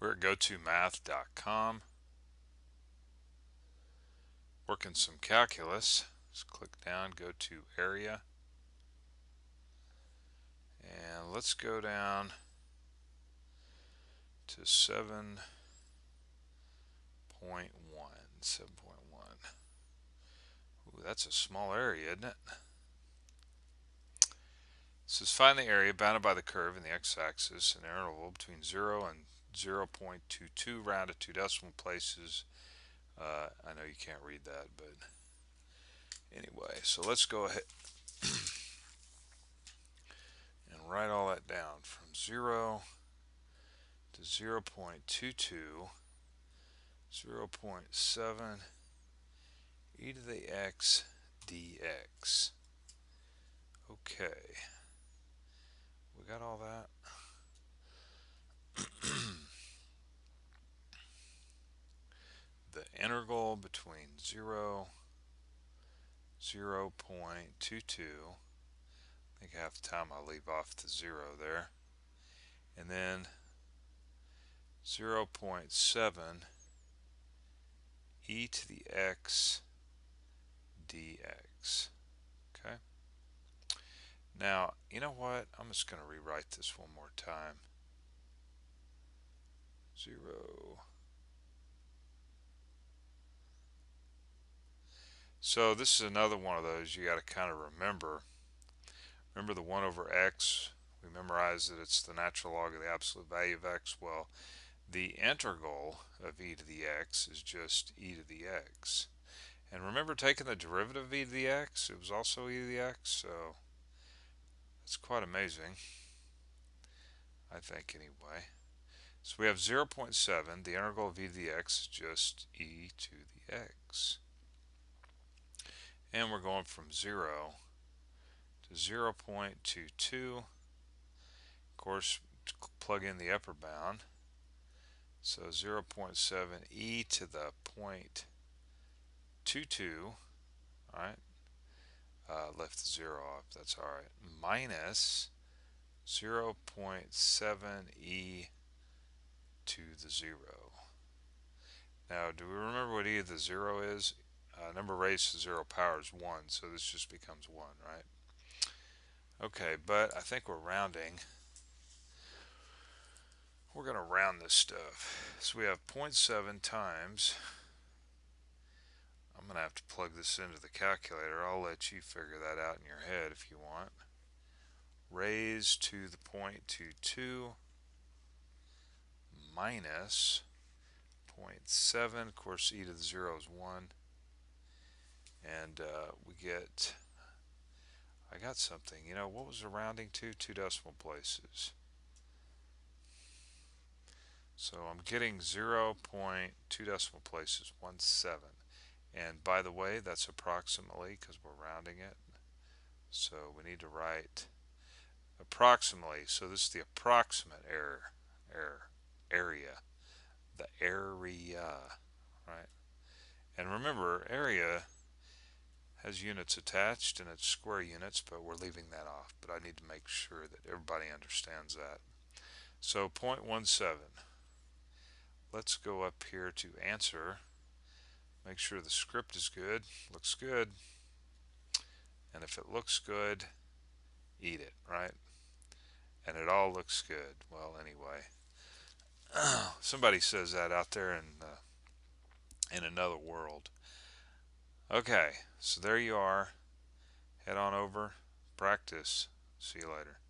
We're at gotomath.com, working some calculus. Let's click down, go to area, and let's go down to 7.1. 7.1. Ooh, that's a small area, isn't it? It says find the area bounded by the curve in the x-axis in an interval between 0 and 0.22, round to 2 decimal places. I know you can't read that, but anyway, so let's go ahead and write all that down from 0 to 0.22, 0.7 e to the x dx. Okay, we got all that. The integral between 0, 0.22, I think half the time I'll leave off the 0 there, and then 0.7 e to the x dx. Okay, now you know what, I'm just going to rewrite this one more time. 0. So this is another one of those you got to kind of remember. Remember the 1 over x, we memorized that it's the natural log of the absolute value of x. Well, the integral of e to the x is just e to the x. And remember taking the derivative of e to the x, it was also e to the x, so that's quite amazing, I think anyway. So we have 0.7, the integral of e to the x is just e to the x. And we're going from 0 to 0.22. Of course, plug in the upper bound. So 0.7 e to the 0.22, alright, left the 0 off, that's alright, minus 0.7 e to the 0. Now, do we remember what e to the 0 is? Number raised to 0 power is 1, so this just becomes 1, right? Okay, but I think we're rounding. We're going to round this stuff. So we have 0.7 times, I'm going to have to plug this into the calculator. I'll let you figure that out in your head if you want. Raised to the 0.22 minus 0.7. Of course, e to the 0 is 1. And we get, I got something. You know, what was the rounding to? 2 decimal places. So I'm getting 0.2 decimal places, 17. And by the way, that's approximately, because we're rounding it. So we need to write approximately. So this is the approximate area, the area, right? And remember, area has units attached and it's square units, but we're leaving that off. But I need to make sure that everybody understands that. So 0.17. Let's go up here to answer. Make sure the script is good. Looks good. And if it looks good, eat it, right? And it all looks good. Well, anyway, somebody says that out there in another world. Okay, so there you are. Head on over, practice. See you later.